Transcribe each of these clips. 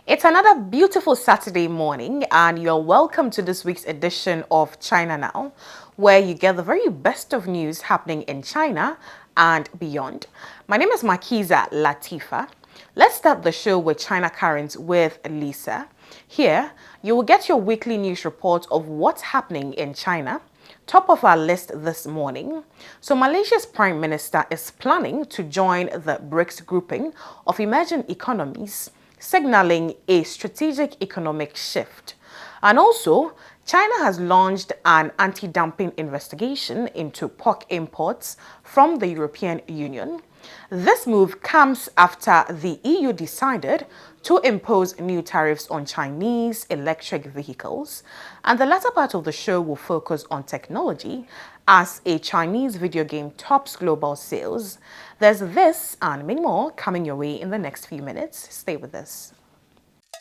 It's another beautiful Saturday morning, and you're welcome to this week's edition of China Now, where you get the very best of news happening in China and beyond. My name is Makiza Latifa. Let's start the show with China Currents with Lisa. Here, you will get your weekly news report of what's happening in China. Top of our list this morning. So Malaysia's Prime Minister is planning to join the BRICS grouping of emerging economies, signaling a strategic economic shift. And also, China has launched an anti-dumping investigation into pork imports from the European Union. This move comes after the EU decided to impose new tariffs on Chinese electric vehicles. And the latter part of the show will focus on technology as a Chinese video game tops global sales. There's this and many more coming your way in the next few minutes. Stay with us.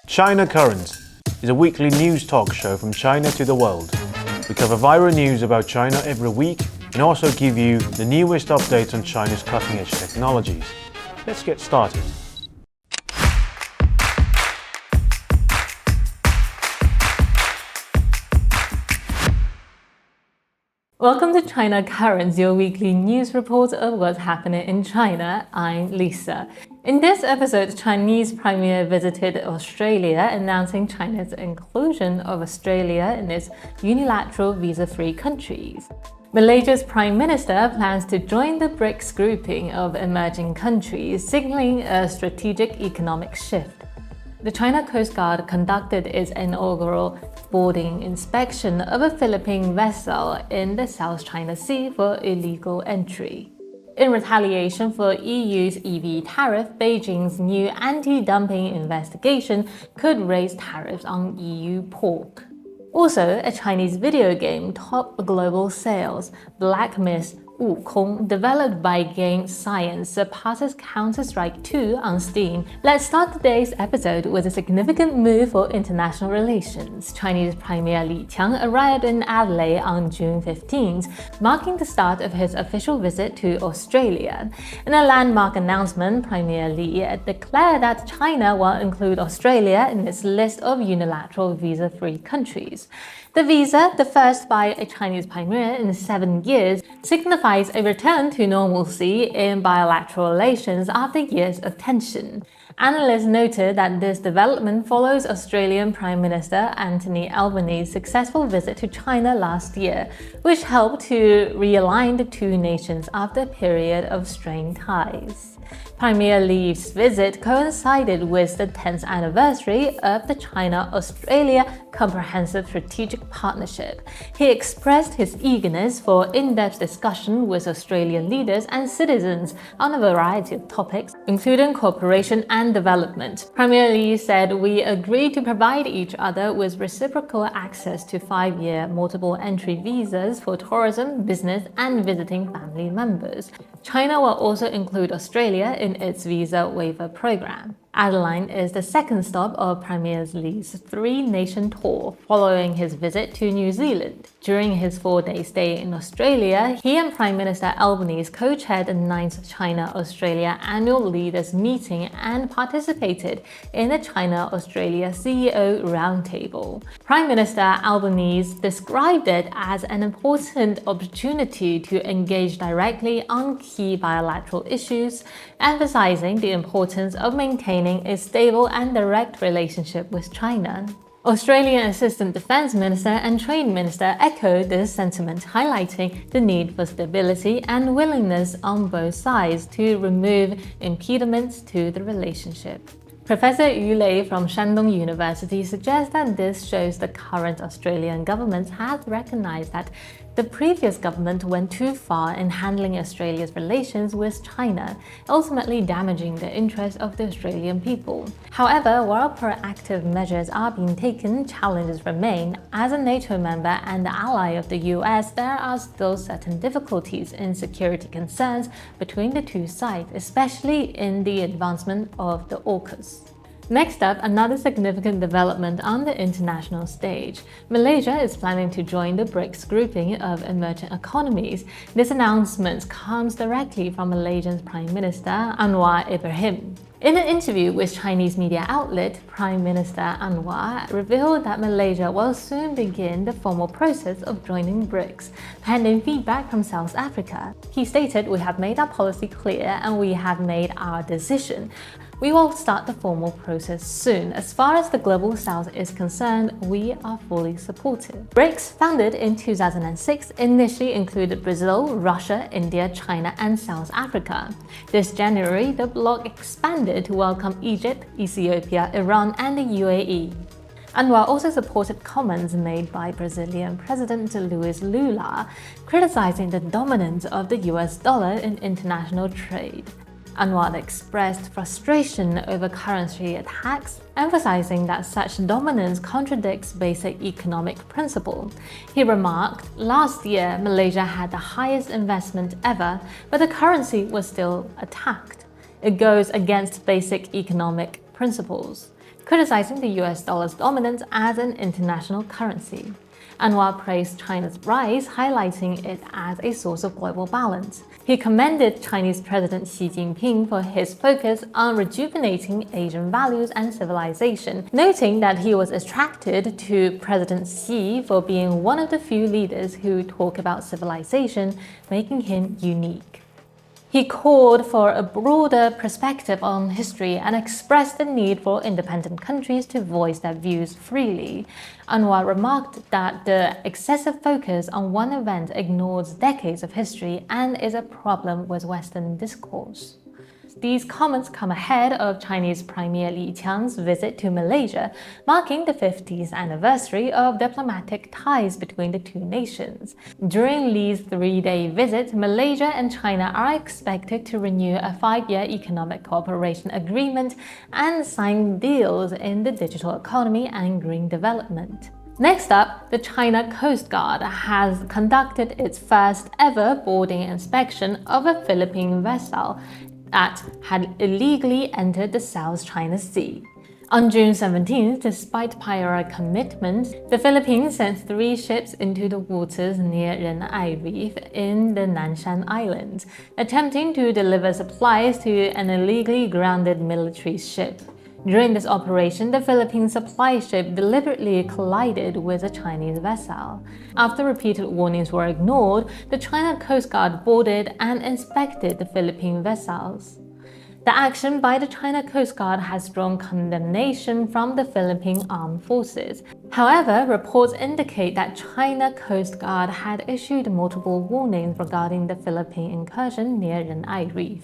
China Currents is a weekly news talk show from China to the world. We cover viral news about China every week and also give you the newest updates on China's cutting-edge technologies. Let's get started. Welcome to China Currents, your weekly news report of what's happening in China. I'm Lisa. In this episode, Chinese Premier visited Australia, announcing China's inclusion of Australia in its unilateral visa-free countries. Malaysia's Prime Minister plans to join the BRICS grouping of emerging countries, signaling a strategic economic shift. The China Coast Guard conducted its inaugural boarding inspection of a Philippine vessel in the South China Sea for illegal entry. In retaliation for EU's EV tariff, Beijing's new anti-dumping investigation could raise tariffs on EU pork. Also, a Chinese video game topped global sales. Black Myth: Wukong, developed by Game Science, surpasses Counter-Strike 2 on Steam. Let's start today's episode with a significant move for international relations. Chinese Premier Li Qiang arrived in Adelaide on June 15th, marking the start of his official visit to Australia. In a landmark announcement, Premier Li declared that China will include Australia in its list of unilateral visa-free countries. The visa, the first by a Chinese premier in 7 years, signifies a return to normalcy in bilateral relations after years of tension. Analysts noted that this development follows Australian Prime Minister Anthony Albanese's successful visit to China last year, which helped to realign the two nations after a period of strained ties. Premier Li's visit coincided with the 10th anniversary of the China-Australia Comprehensive Strategic Partnership. He expressed his eagerness for in-depth discussion with Australian leaders and citizens on a variety of topics, including cooperation and development. Premier Li said, "We agreed to provide each other with reciprocal access to 5-year multiple entry visas for tourism, business, and visiting family members. China will also include Australia in its visa waiver program." Adelaide is the second stop of Premier Li's 3-nation tour, following his visit to New Zealand. During his 4-day stay in Australia, he and Prime Minister Albanese co-chaired the 9th China-Australia Annual Leaders Meeting and participated in the China-Australia CEO Roundtable. Prime Minister Albanese described it as an important opportunity to engage directly on key bilateral issues, emphasizing the importance of maintaining a stable and direct relationship with China. Australian Assistant Defence Minister and Trade Minister echoed this sentiment, highlighting the need for stability and willingness on both sides to remove impediments to the relationship. Professor Yu Lei from Shandong University suggests that this shows the current Australian government has recognized that the previous government went too far in handling Australia's relations with China, ultimately damaging the interests of the Australian people. However, while proactive measures are being taken, challenges remain. As a NATO member and ally of the US, there are still certain difficulties in security concerns between the two sides, especially in the advancement of the AUKUS. Next up, another significant development on the international stage. Malaysia is planning to join the BRICS grouping of emerging economies. This announcement comes directly from Malaysia's Prime Minister Anwar Ibrahim. In an interview with Chinese media outlet, Prime Minister Anwar revealed that Malaysia will soon begin the formal process of joining BRICS, pending feedback from South Africa. He stated, "We have made our policy clear and we have made our decision. We will start the formal process soon. As far as the Global South is concerned, we are fully supportive." BRICS, founded in 2006, initially included Brazil, Russia, India, China, and South Africa. This January, the bloc expanded to welcome Egypt, Ethiopia, Iran, and the UAE. Anwar also supported comments made by Brazilian President Luiz Lula, criticizing the dominance of the US dollar in international trade. Anwar expressed frustration over currency attacks, emphasizing that such dominance contradicts basic economic principle. He remarked, "Last year, Malaysia had the highest investment ever, but the currency was still attacked. It goes against basic economic principles," criticizing the US dollar's dominance as an international currency. Anwar praised China's rise, highlighting it as a source of global balance. He commended Chinese President Xi Jinping for his focus on rejuvenating Asian values and civilization, noting that he was attracted to President Xi for being one of the few leaders who talk about civilization, making him unique. He called for a broader perspective on history and expressed the need for independent countries to voice their views freely. Anwar remarked that the excessive focus on one event ignores decades of history and is a problem with Western discourse. These comments come ahead of Chinese Premier Li Qiang's visit to Malaysia, marking the 50th anniversary of diplomatic ties between the two nations. During Li's 3-day visit, Malaysia and China are expected to renew a 5-year economic cooperation agreement and sign deals in the digital economy and green development. Next up, the China Coast Guard has conducted its first ever boarding inspection of a Philippine vessel that had illegally entered the South China Sea. On June 17th, despite prior commitments, the Philippines sent 3 ships into the waters near Renai Reef in the Nanshan Islands, attempting to deliver supplies to an illegally grounded military ship. During this operation, the Philippine supply ship deliberately collided with a Chinese vessel. After repeated warnings were ignored, the China Coast Guard boarded and inspected the Philippine vessels. The action by the China Coast Guard has drawn condemnation from the Philippine Armed Forces. However, reports indicate that China Coast Guard had issued multiple warnings regarding the Philippine incursion near Renai Reef.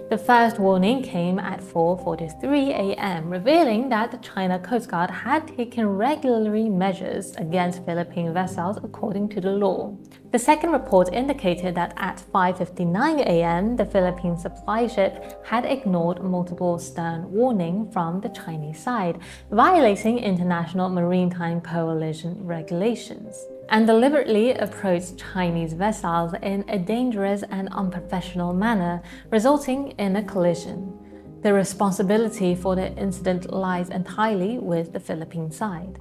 The first warning came at 4:43 a.m., revealing that the China Coast Guard had taken regulatory measures against Philippine vessels according to the law. The second report indicated that at 5:59 a.m., the Philippine supply ship had ignored multiple stern warnings from the Chinese side, violating International Maritime Coalition regulations, and deliberately approached Chinese vessels in a dangerous and unprofessional manner, resulting in a collision. The responsibility for the incident lies entirely with the Philippine side.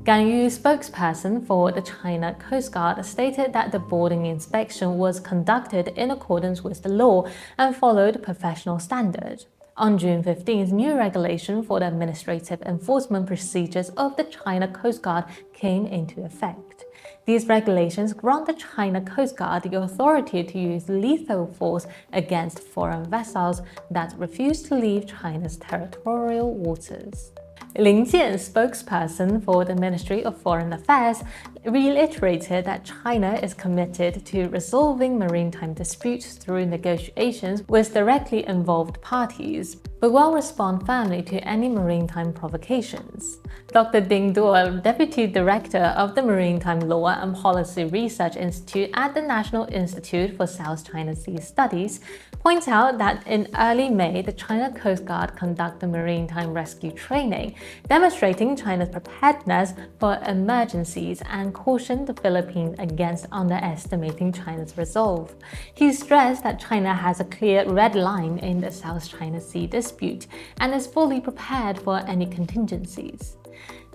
Gan Yu, spokesperson for the China Coast Guard, stated that the boarding inspection was conducted in accordance with the law and followed professional standards. On June 15th, new regulation for the administrative enforcement procedures of the China Coast Guard came into effect. These regulations grant the China Coast Guard the authority to use lethal force against foreign vessels that refuse to leave China's territorial waters. Lin Jian, spokesperson for the Ministry of Foreign Affairs, reiterated that China is committed to resolving maritime disputes through negotiations with directly involved parties, but will respond firmly to any maritime provocations. Dr. Ding Duo, Deputy Director of the Maritime Law and Policy Research Institute at the National Institute for South China Sea Studies, points out that in early May, the China Coast Guard conducted maritime rescue training dumping, demonstrating China's preparedness for emergencies and cautioned the Philippines against underestimating China's resolve. He stressed that China has a clear red line in the South China Sea dispute and is fully prepared for any contingencies.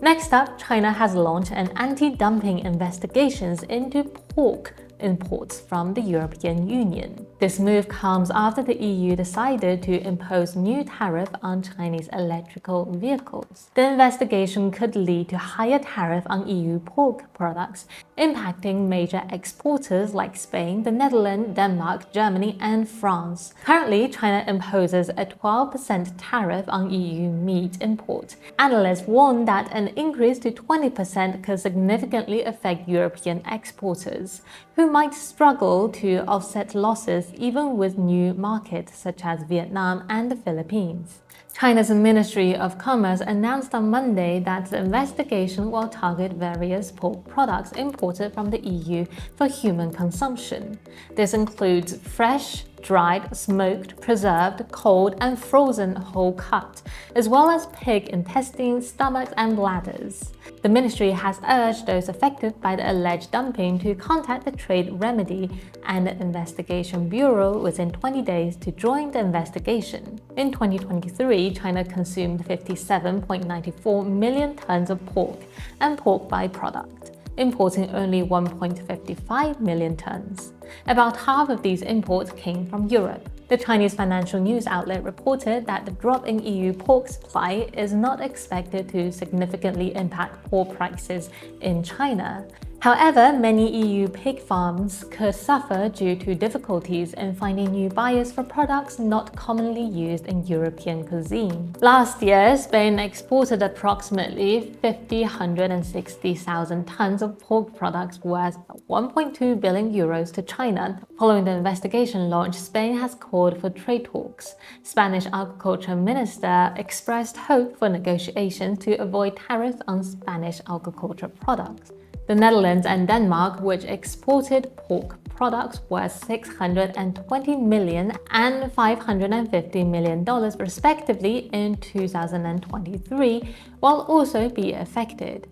Next up, China has launched an anti-dumping investigations into pork imports from the European Union. This move comes after the EU decided to impose new tariff on Chinese electrical vehicles. The investigation could lead to higher tariff on EU pork products, impacting major exporters like Spain, the Netherlands, Denmark, Germany, and France. Currently, China imposes a 12% tariff on EU meat import. Analysts warn that an increase to 20% could significantly affect European exporters, who might struggle to offset losses even with new markets such as Vietnam and the Philippines. China's Ministry of Commerce announced on Monday that the investigation will target various pork products imported from the EU for human consumption. This includes fresh, dried, smoked, preserved, cold, and frozen whole cut, as well as pig intestines, stomachs, and bladders. The ministry has urged those affected by the alleged dumping to contact the Trade Remedy and the Investigation Bureau within 20 days to join the investigation. In 2023, China consumed 57.94 million tons of pork and pork byproduct, importing only 1.55 million tons. About half of these imports came from Europe. The Chinese financial news outlet reported that the drop in EU pork supply is not expected to significantly impact pork prices in China. However, many EU pig farms could suffer due to difficulties in finding new buyers for products not commonly used in European cuisine. Last year, Spain exported approximately 160,000 tons of pork products worth 1.2 billion euros to China. Following the investigation launch, Spain has called for trade talks. Spanish Agriculture Minister expressed hope for negotiations to avoid tariffs on Spanish agriculture products. The Netherlands and Denmark, which exported pork products worth $620 million and $550 million respectively in 2023, will also be affected.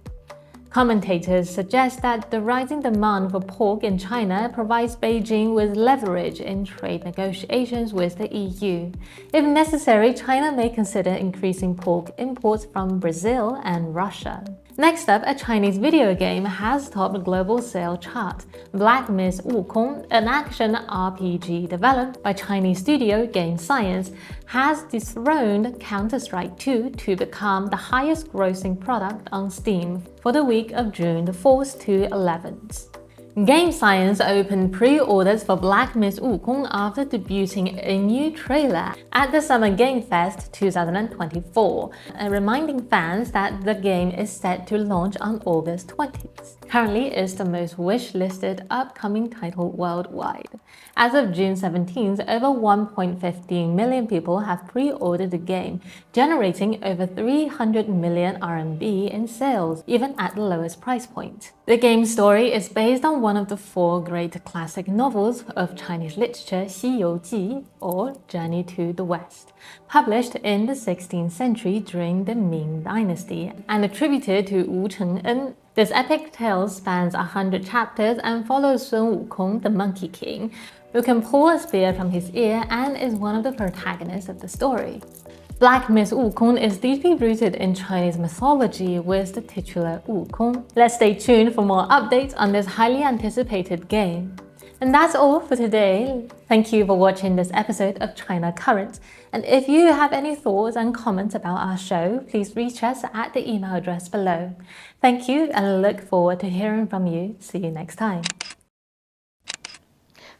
Commentators suggest that the rising demand for pork in China provides Beijing with leverage in trade negotiations with the EU. If necessary, China may consider increasing pork imports from Brazil and Russia. Next up, a Chinese video game has topped the global sale chart. Black Myth: Wukong, an action RPG developed by Chinese studio Game Science, has dethroned Counter-Strike 2 to become the highest grossing product on Steam for the week of June 4th to 11th. Game Science opened pre-orders for Black Myth: Wukong after debuting a new trailer at the Summer Game Fest 2024, reminding fans that the game is set to launch on August 20th. Currently, it's the most wish-listed upcoming title worldwide. As of June 17th, over 1.15 million people have pre-ordered the game, generating over 300 million RMB in sales, even at the lowest price point. The game's story is based on one of the four great classic novels of Chinese literature, 西游记, or Journey to the West, published in the 16th century during the Ming Dynasty and attributed to Wu Cheng'en. This epic tale spans 100 chapters and follows Sun Wukong, the Monkey King, who can pull a spear from his ear and is one of the protagonists of the story. Black Myth: Wukong is deeply rooted in Chinese mythology with the titular Wukong. Let's stay tuned for more updates on this highly anticipated game. And that's all for today. Thank you for watching this episode of China Current. And if you have any thoughts and comments about our show, please reach us at the email address below. Thank you, and I look forward to hearing from you. See you next time.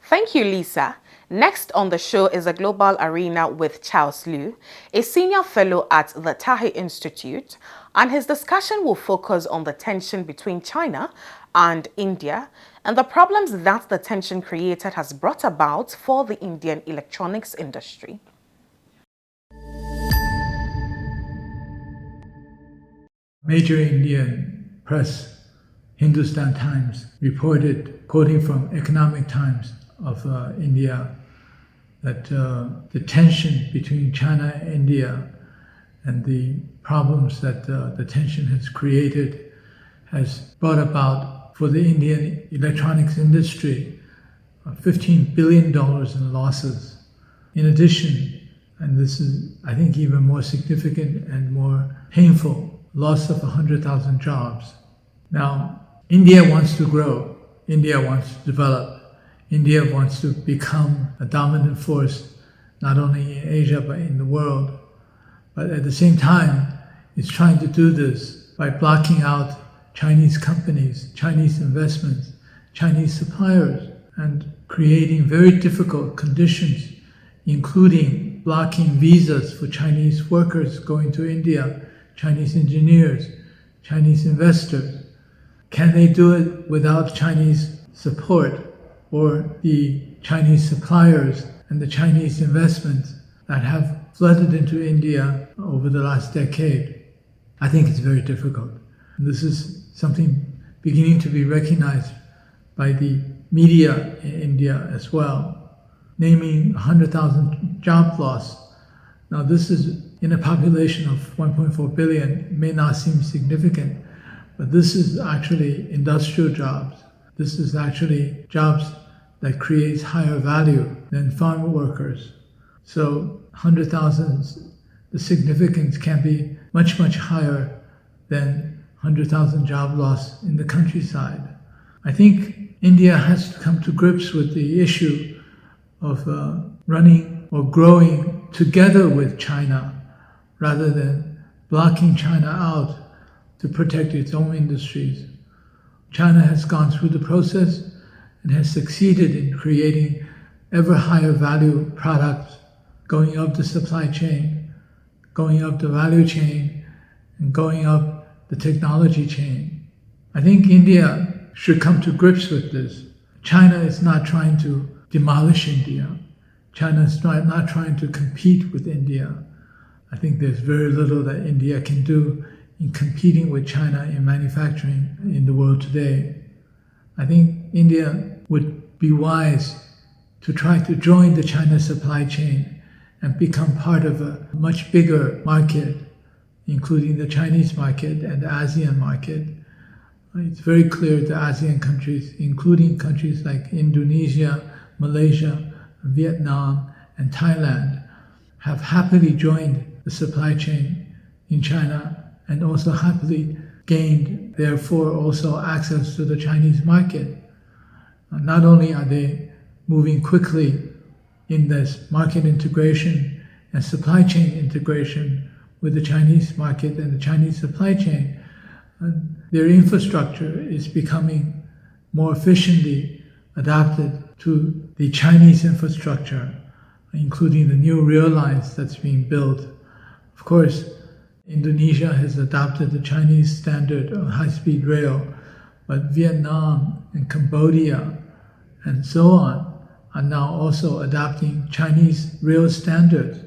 Thank you, Lisa. Next on the show is a Global Arena with Charles Liu, a senior fellow at the Tahe Institute, and his discussion will focus on the tension between China and India and the problems that the tension created has brought about for the Indian electronics industry. Major Indian press, Hindustan Times, reported, quoting from Economic Times of India, that the tension between China and India and the problems that the tension has created has brought about for the Indian electronics industry $15 billion in losses. In addition, and this is, I think, even more significant and more painful, loss of 100,000 jobs. Now, India wants to grow. India wants to develop. India wants to become a dominant force, not only in Asia, but in the world. But at the same time, it's trying to do this by blocking out Chinese companies, Chinese investments, Chinese suppliers, and creating very difficult conditions, including blocking visas for Chinese workers going to India, Chinese engineers, Chinese investors. Can they do it without Chinese support or the Chinese suppliers and the Chinese investments that have flooded into India over the last decade? I think it's very difficult. And this is something beginning to be recognized by the media in India as well, naming 100,000 job loss. Now, this is in a population of 1.4 billion. It may not seem significant, but this is actually industrial jobs. This is actually jobs that creates higher value than farm workers. So 100,000, the significance can be much, much higher than 100,000 job loss in the countryside. I think India has to come to grips with the issue of running or growing together with China rather than blocking China out to protect its own industries. China has gone through the process and has succeeded in creating ever higher value products, going up the supply chain, going up the value chain, and going up the technology chain. I think India should come to grips with this. China is not trying to demolish India. China is not trying to compete with India. I think there's very little that India can do in competing with China in manufacturing in the world today. I think India would be wise to try to join the China supply chain and become part of a much bigger market, including the Chinese market and the ASEAN market. It's very clear the ASEAN countries, including countries like Indonesia, Malaysia, Vietnam, and Thailand, have happily joined the supply chain in China and also happily gained, therefore, also access to the Chinese market. Not only are they moving quickly in this market integration and supply chain integration with the Chinese market and the Chinese supply chain, their infrastructure is becoming more efficiently adapted to the Chinese infrastructure, including the new rail lines that's being built. Of course, Indonesia has adopted the Chinese standard of high-speed rail, but Vietnam and Cambodia and so on are now also adopting Chinese rail standards.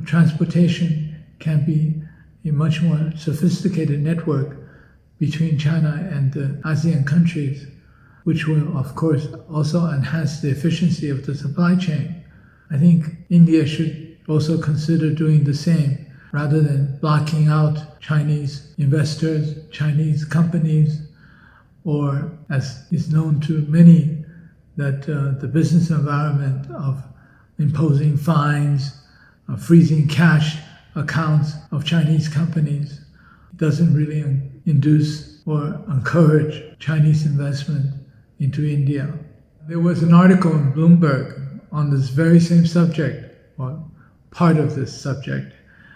Transportation can be a much more sophisticated network between China and the ASEAN countries, which will, of course, also enhance the efficiency of the supply chain. I think India should also consider doing the same, rather than blocking out Chinese investors, Chinese companies, or, as is known to many, that the business environment of imposing fines, freezing cash accounts of Chinese companies doesn't really induce or encourage Chinese investment into India. There was an article in Bloomberg on this very same subject, or part of this subject.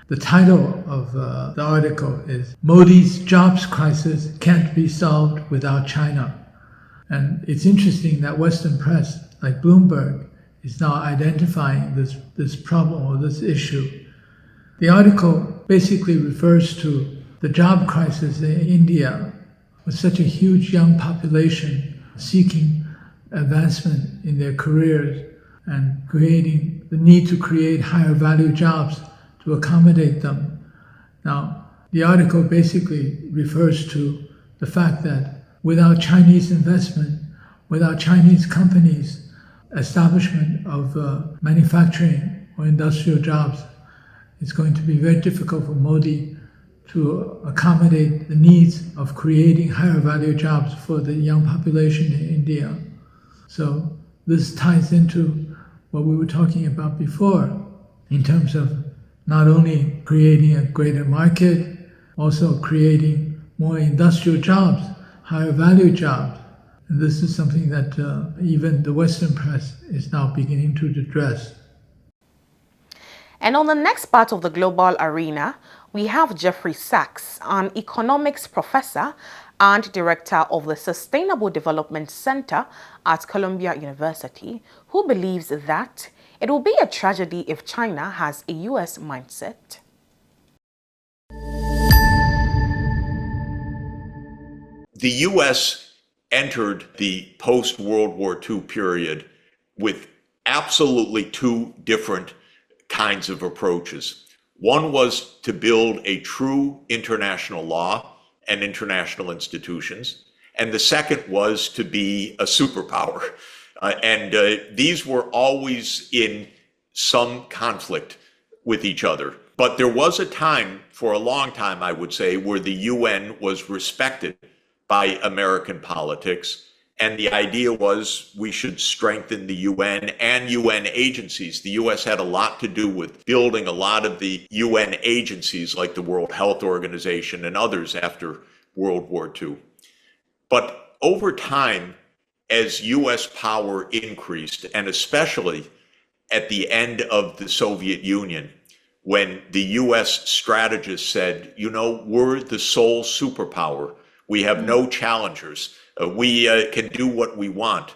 The title of the article is "Modi's Jobs Crisis Can't Be Solved Without China." And it's interesting that Western press, like Bloomberg, is now identifying this problem or this issue. The article basically refers to the job crisis in India, with such a huge young population seeking advancement in their careers and creating the need to create higher value jobs to accommodate them. Now, the article basically refers to the fact that without Chinese investment, without Chinese companies, establishment of manufacturing or industrial jobs it's going to be very difficult for Modi to accommodate the needs of creating higher value jobs for the young population in India. So this ties into what we were talking about before in terms of not only creating a greater market, also creating more industrial jobs, higher value jobs. And this is something that even the Western press is now beginning to address. And on the next part of the global arena, we have Jeffrey Sachs, an economics professor and director of the Sustainable Development Center at Columbia University, who believes that it will be a tragedy if China has a US mindset. The U.S. entered the post-World War II period with absolutely two different kinds of approaches. One was to build a true international law and international institutions, and the second was to be a superpower. These were always in some conflict with each other. But there was a time, for a long time, I would say, where the UN was respected by American politics. And the idea was we should strengthen the UN and UN agencies. The US had a lot to do with building a lot of the UN agencies like the World Health Organization and others after World War II. But over time, as US power increased, and especially at the end of the Soviet Union, when the US strategists said, you know, we're the sole superpower, we have no challengers, we can do what we want.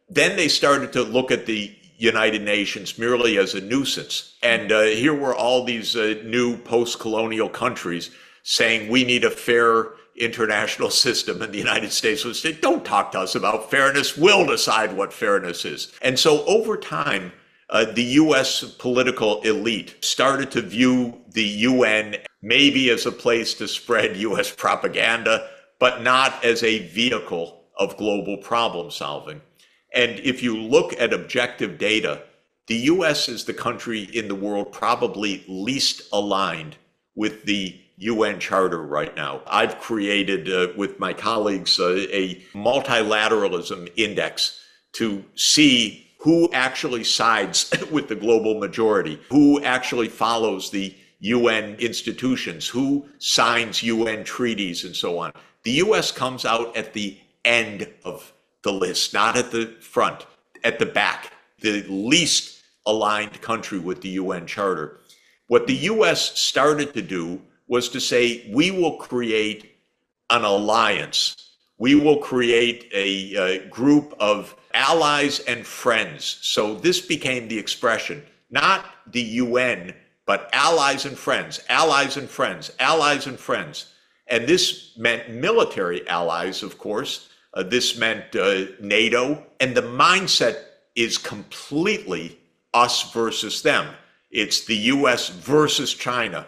Then they started to look at the United Nations merely as a nuisance. And here were all these new post-colonial countries saying we need a fair international system, and the United States would say, don't talk to us about fairness, we'll decide what fairness is. And so over time, the US political elite started to view the UN maybe as a place to spread US propaganda, but not as a vehicle of global problem solving. And if you look at objective data, the US is the country in the world probably least aligned with the UN Charter right now. I've created with my colleagues a multilateralism index to see who actually sides with the global majority, who actually follows the UN institutions, who signs UN treaties and so on. The US comes out at the end of the list, not at the front, at the back, the least aligned country with the UN Charter. What the US started to do was to say, we will create an alliance. We will create a group of allies and friends. So this became the expression, not the UN, but allies and friends, allies and friends, allies and friends. And this meant military allies, of course. This meant NATO. And the mindset is completely us versus them. It's the US versus China.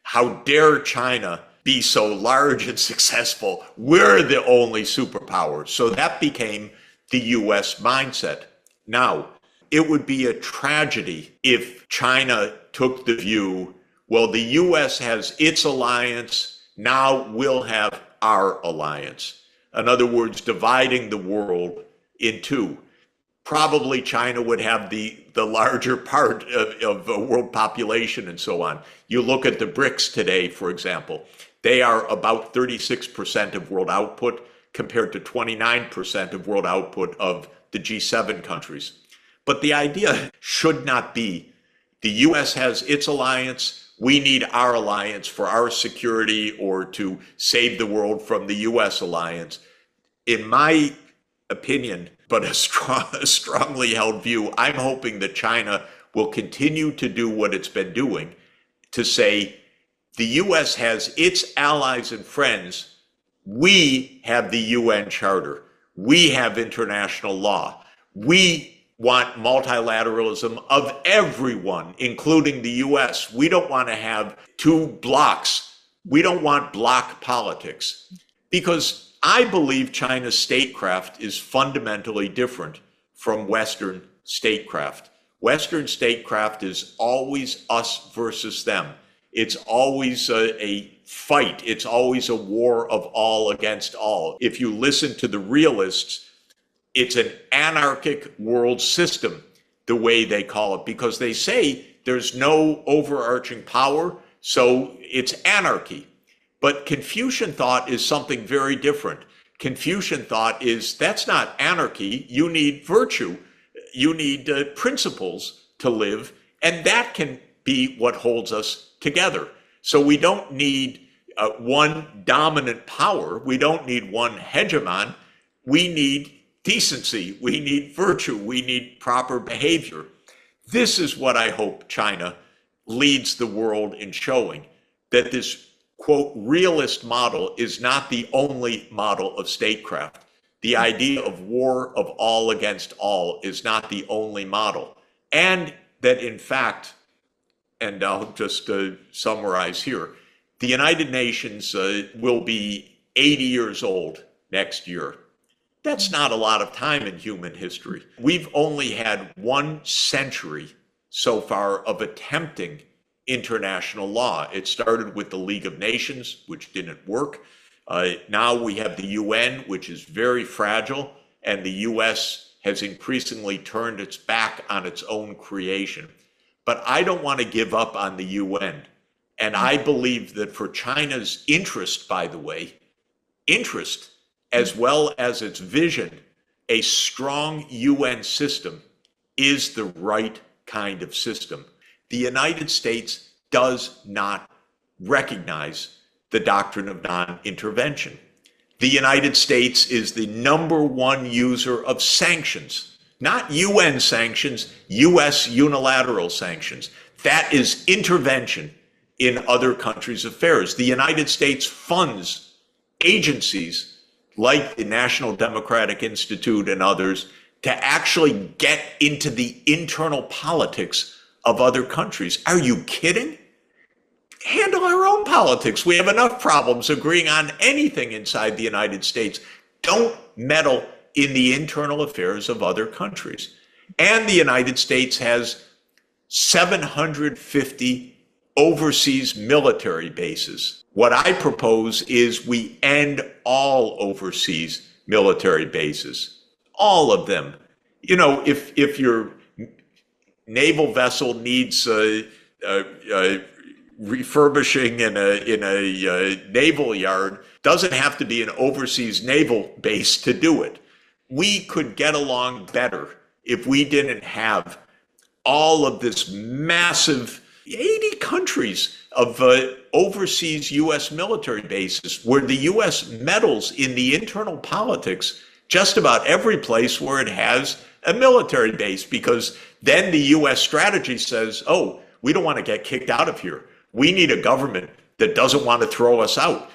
How dare China be so large and successful? We're the only superpower. So that became the US mindset. Now, it would be a tragedy if China took the view, well, the US has its alliance, now we'll have our alliance. In other words, dividing the world in two. Probably China would have the larger part of world population and so on. You look at the BRICS today, for example, they are about 36% of world output compared to 29% of world output of the G7 countries. But the idea should not be the US has its alliance, we need our alliance for our security or to save the world from the US alliance. In my opinion, but a strongly held view, I'm hoping that China will continue to do what it's been doing, to say the US has its allies and friends, we have the UN Charter, we have international law, we want multilateralism of everyone, including the US. We don't want to have two blocks. We don't want bloc politics, because I believe China's statecraft is fundamentally different from Western statecraft. Western statecraft is always us versus them. It's always a fight. It's always a war of all against all. If you listen to the realists, it's an anarchic world system, the way they call it, because they say there's no overarching power, so it's anarchy. But Confucian thought is something very different. Confucian thought is that's not anarchy. You need virtue. You need principles to live, and that can be what holds us together. So we don't need one dominant power. We don't need one hegemon. We need decency. We need virtue. We need proper behavior. This is what I hope China leads the world in showing, that this, quote, realist model is not the only model of statecraft. The idea of war of all against all is not the only model. And that, in fact, and I'll just summarize here, the United Nations will be 80 years old next year. That's not a lot of time in human history. We've only had 1 century so far of attempting international law. It started with the League of Nations, which didn't work. Now we have the UN, which is very fragile, and the US has increasingly turned its back on its own creation. But I don't want to give up on the UN. And I believe that for China's interest, by the way, interest as well as its vision, a strong UN system is the right kind of system. The United States does not recognize the doctrine of non-intervention. The United States is the #1 user of sanctions, not UN sanctions, US unilateral sanctions. That is intervention in other countries' affairs. The United States funds agencies like the National Democratic Institute and others to actually get into the internal politics of other countries. Are you kidding? Handle our own politics. We have enough problems agreeing on anything inside the United States. Don't meddle in the internal affairs of other countries. And the United States has 750 overseas military bases. What I propose is we end all overseas military bases, all of them. You know, if your naval vessel needs refurbishing in a naval yard, doesn't have to be an overseas naval base to do it. We could get along better if we didn't have all of this massive 80 countries of overseas U.S. military bases, where the U.S. meddles in the internal politics just about every place where it has a military base, because then the U.S. strategy says, oh, we don't want to get kicked out of here. We need a government that doesn't want to throw us out.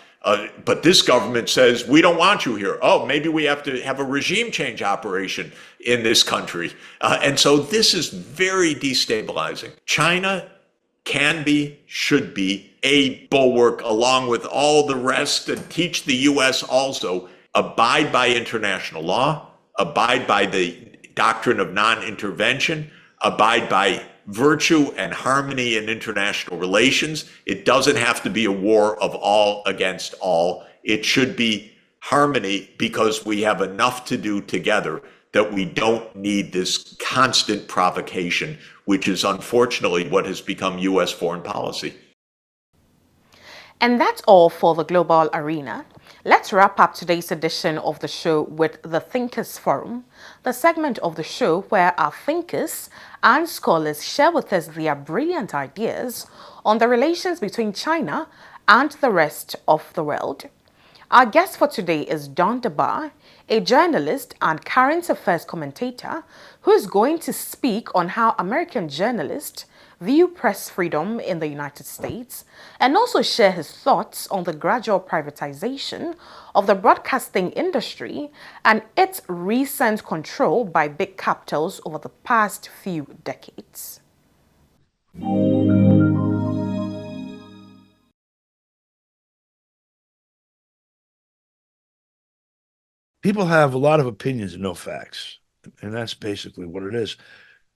But this government says, we don't want you here. Oh, maybe we have to have a regime change operation in this country. And so this is very destabilizing. China can be, should be a bulwark along with all the rest, and teach the U.S. also, abide by international law, abide by the doctrine of non-intervention, abide by virtue and harmony in international relations. It doesn't have to be a war of all against all. It should be harmony, because we have enough to do together that we don't need this constant provocation, which is unfortunately what has become U.S. foreign policy. And that's all for the global arena. Let's wrap up today's edition of the show with the Thinkers Forum, the segment of the show where our thinkers and scholars share with us their brilliant ideas on the relations between China and the rest of the world. Our guest for today is Debar, a journalist and current affairs commentator who is going to speak on how American journalists view press freedom in the United States, and also share his thoughts on the gradual privatization of the broadcasting industry and its recent control by big capitals over the past few decades. People have a lot of opinions and no facts, and that's basically what it is.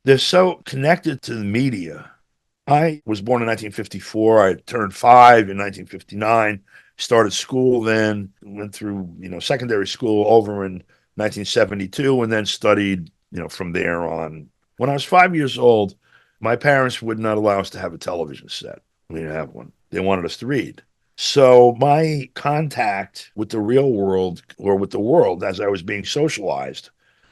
They're so connected to the media. I was born in 1954. I turned 5 in 1959, started school then, went through, secondary school over in 1972, and then studied, from there on. When I was 5 years old, my parents would not allow us to have a television set. We didn't have one. They wanted us to read. So my contact with the real world, or with the world as I was being socialized,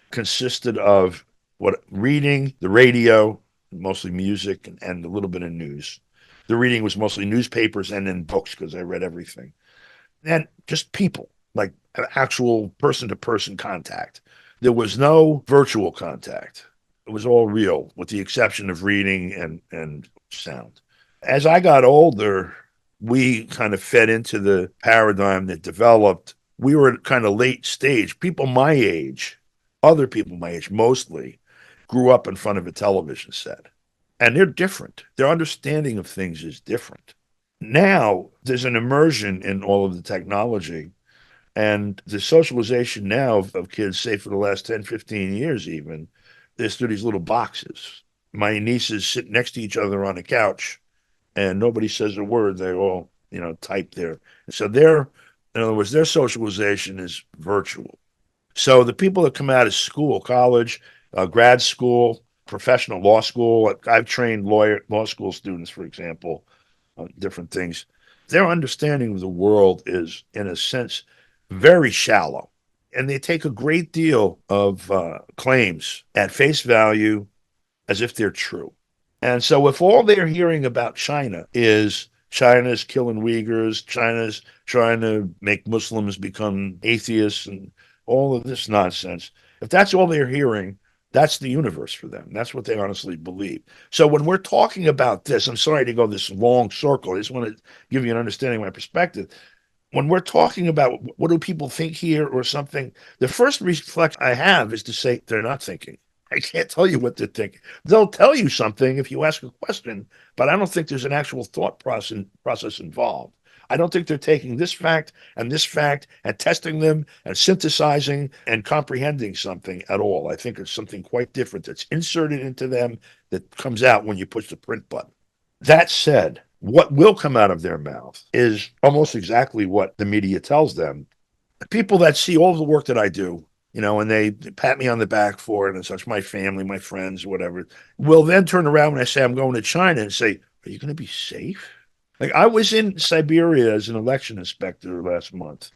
consisted of what reading, the radio, mostly music, and a little bit of news. The reading was mostly newspapers and then books because I read everything. And just people, like actual person to person contact. There was no virtual contact. It was all real, with the exception of reading and sound. As I got older, we kind of fed into the paradigm that developed. We were kind of late stage. People my age, other people my age mostly, grew up in front of a television set. And they're different. Their understanding of things is different. Now, there's an immersion in all of the technology. And the socialization now of kids, say for the last 10, 15 years even, is through these little boxes. My nieces sit next to each other on a couch, and nobody says a word. They all, type there. So in other words, their socialization is virtual. So the people that come out of school, college, grad school, professional law school, I've trained law school students, for example, on different things. Their understanding of the world is, in a sense, very shallow. And they take a great deal of claims at face value as if they're true. And so if all they're hearing about China's killing Uyghurs, China's trying to make Muslims become atheists, and all of this nonsense, if that's all they're hearing, that's the universe for them. That's what they honestly believe. So when we're talking about this, I'm sorry to go this long circle. I just want to give you an understanding of my perspective. When we're talking about what do people think here or something, the first reflex I have is to say they're not thinking. I can't tell you what they're thinking. They'll tell you something if you ask a question, but I don't think there's an actual thought process involved. I don't think they're taking this fact and testing them and synthesizing and comprehending something at all. I think it's something quite different that's inserted into them that comes out when you push the print button. That said, what will come out of their mouth is almost exactly what the media tells them. People that see all of the work that I do, and they pat me on the back for it and such, my family, my friends, whatever, will then turn around when I say I'm going to China and say, are you going to be safe? Like, I was in Siberia as an election inspector last month.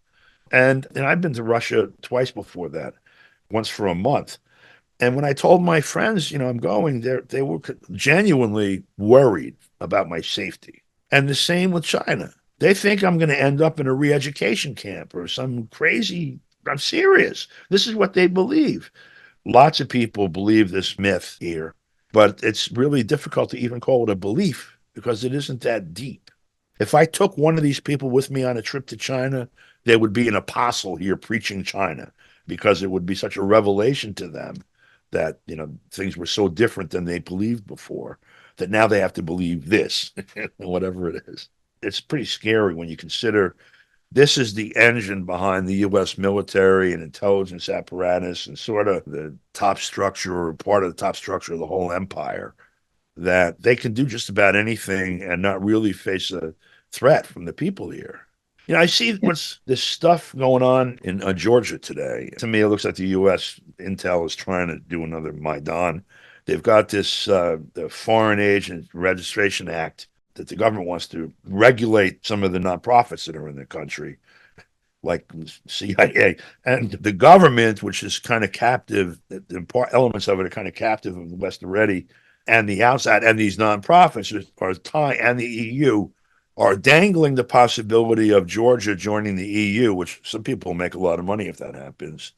And I've been to Russia twice before that, once for a month. And when I told my friends, I'm going, they were genuinely worried about my safety. And the same with China. They think I'm going to end up in a re-education camp or some crazy, I'm serious. This is what they believe. Lots of people believe this myth here, but it's really difficult to even call it a belief because it isn't that deep. If I took one of these people with me on a trip to China, there would be an apostle here preaching China because it would be such a revelation to them that, things were so different than they believed before that now they have to believe this, whatever it is. It's pretty scary when you consider this is the engine behind the U.S. military and intelligence apparatus and sort of the top structure or part of the top structure of the whole empire, that they can do just about anything and not really face a threat from the people here. I see what's this stuff going on in Georgia today. To me, it looks like the U.S. intel is trying to do another Maidan. They've got this the Foreign Agent Registration Act that the government wants to regulate some of the nonprofits that are in the country, like CIA. And the government, which is kind of captive, the elements of it are kind of captive of the West already, and the outside, and these nonprofits are tying, and the EU are dangling the possibility of Georgia joining the EU, which some people will make a lot of money if that happens.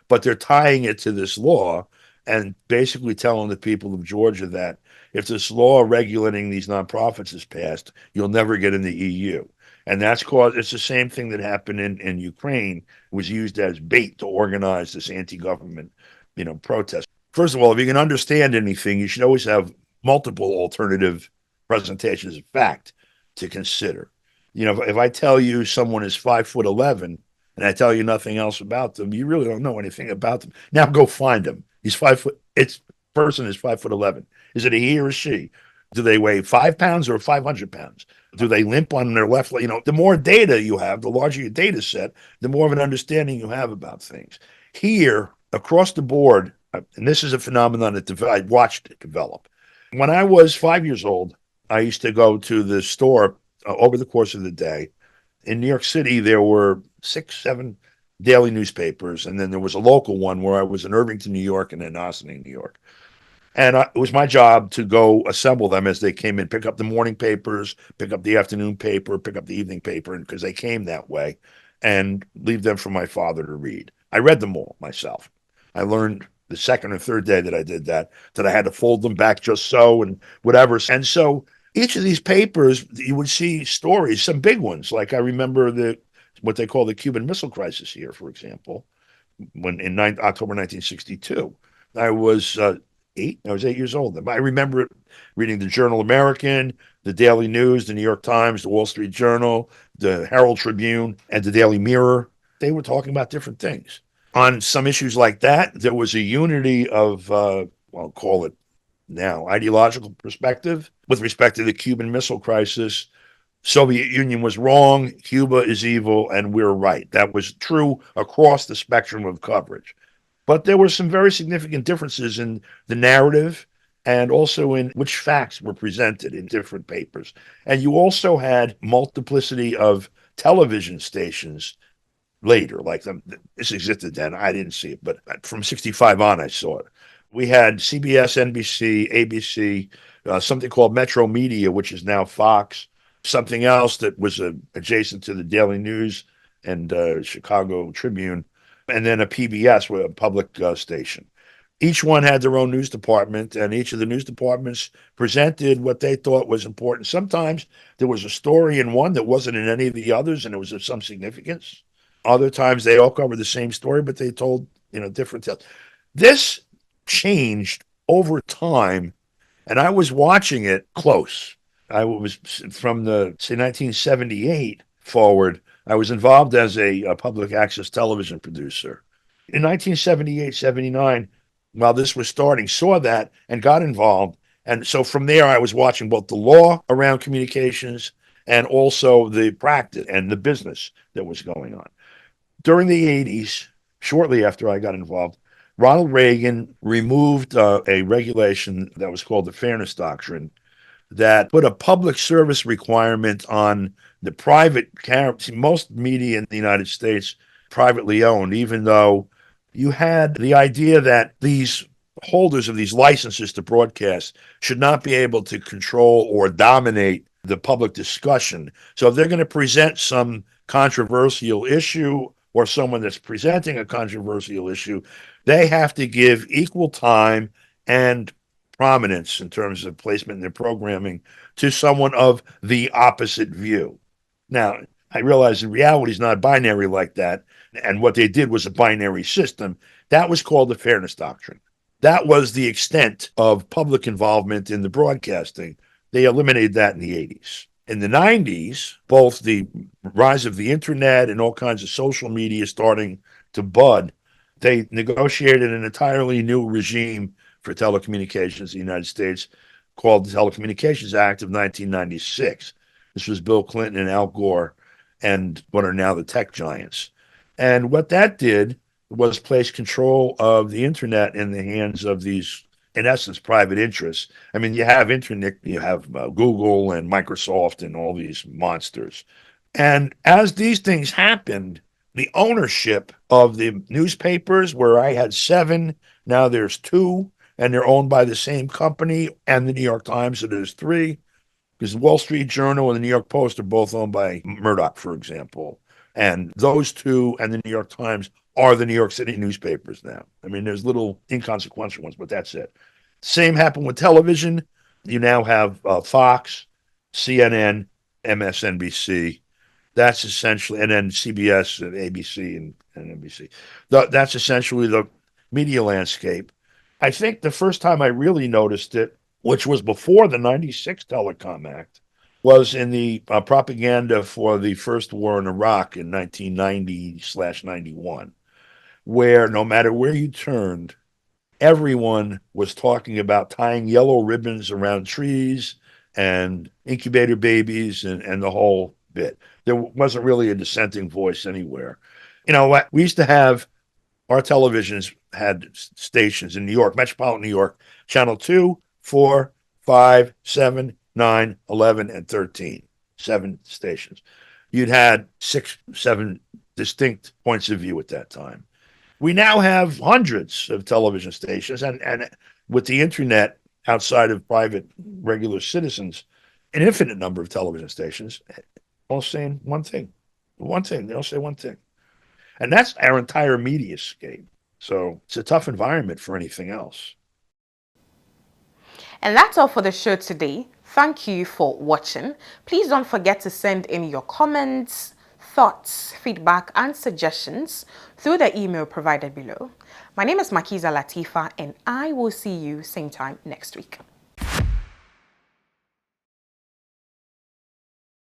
But they're tying it to this law and basically telling the people of Georgia that if this law regulating these nonprofits is passed, you'll never get in the EU. And it's the same thing that happened in Ukraine, was used as bait to organize this anti-government, protest. First of all, if you can understand anything, you should always have multiple alternative presentations of fact to consider. If I tell you someone is 5'11" and I tell you nothing else about them, you really don't know anything about them. Now go find him. He's 5 foot. person is 5'11"? Is it a he or a she? Do they weigh 5 pounds or 500 pounds? Do they limp on their left leg? The more data you have, the larger your data set, the more of an understanding you have about things. Here, across the board, and this is a phenomenon that I watched it develop. When I was 5 years old, I used to go to the store over the course of the day. In New York City, there were 6, 7 daily newspapers, and then there was a local one where I was in Irvington, New York, and then Ossining, New York. And it was my job to go assemble them as they came in, pick up the morning papers, pick up the afternoon paper, pick up the evening paper, because they came that way, and leave them for my father to read. I read them all myself. I learned the second or third day that I did that I had to fold them back just so and whatever. And so each of these papers, you would see stories, some big ones. Like I remember what they call the Cuban Missile Crisis here, for example, when in October 1962. I was 8 years old. I remember reading the Journal American, the Daily News, the New York Times, the Wall Street Journal, the Herald Tribune, and the Daily Mirror. They were talking about different things. On some issues like that, there was a unity of, I'll call it now, ideological perspective with respect to the Cuban Missile Crisis. Soviet Union was wrong, Cuba is evil, and we're right. That was true across the spectrum of coverage. But there were some very significant differences in the narrative and also in which facts were presented in different papers. And you also had multiplicity of television stations later, like this existed then. I didn't see it, but from 65 on, I saw it. We had CBS, NBC, ABC, something called Metro Media, which is now Fox, something else that was adjacent to the Daily News and Chicago Tribune, and then a PBS, a public station. Each one had their own news department, and each of the news departments presented what they thought was important. Sometimes there was a story in one that wasn't in any of the others, and it was of some significance. Other times they all covered the same story, but they told different tales. This changed over time, and I was watching it close. I was from say 1978 forward. I was involved as a public access television producer. In 1978, 79, while this was starting, saw that and got involved. And so from there, I was watching both the law around communications and also the practice and the business that was going on. During the 80s, shortly after I got involved, Ronald Reagan removed a regulation that was called the Fairness Doctrine that put a public service requirement on the private most media in the United States privately owned, even though you had the idea that these holders of these licenses to broadcast should not be able to control or dominate the public discussion. So if they're going to present some controversial issue or someone that's presenting a controversial issue, they have to give equal time and prominence in terms of placement in their programming to someone of the opposite view. Now, I realize in reality it's not binary like that, and what they did was a binary system. That was called the Fairness Doctrine. That was the extent of public involvement in the broadcasting. They eliminated that in the 80s. In the 90s, both the rise of the internet and all kinds of social media starting to bud, they negotiated an entirely new regime for telecommunications in the United States called the Telecommunications Act of 1996. This was Bill Clinton and Al Gore and what are now the tech giants. And what that did was place control of the internet in the hands of these, in essence, private interests. I mean, you have internet, you have Google and Microsoft and all these monsters. And as these things happened, the ownership of the newspapers, where I had 7, now there's 2, and they're owned by the same company, and the New York Times, so there's 3, because the Wall Street Journal and the New York Post are both owned by Murdoch, for example. And those 2 and the New York Times are the New York City newspapers now. I mean, there's little inconsequential ones, but that's it. Same happened with television. You now have Fox, CNN, MSNBC. That's essentially, and then CBS and ABC and NBC. That's essentially the media landscape. I think the first time I really noticed it, which was before the 96 Telecom Act, was in the propaganda for the first war in Iraq in 1990/91, where no matter where you turned, everyone was talking about tying yellow ribbons around trees and incubator babies and the whole bit. There wasn't really a dissenting voice anywhere. You know what? We used to have our televisions had stations in New York, metropolitan New York, channel 2, 4, 5, 7, 9, 11, and 13. 7 stations. You'd had 6, 7 distinct points of view at that time. We now have hundreds of television stations, and with the internet outside of private, regular citizens, an infinite number of television stations, all saying one thing. One thing. They all say one thing. And that's our entire media scape. So it's a tough environment for anything else. And that's all for the show today. Thank you for watching. Please don't forget to send in your comments, thoughts, feedback, and suggestions through the email provided below. My name is Makiza Latifa, and I will see you same time next week.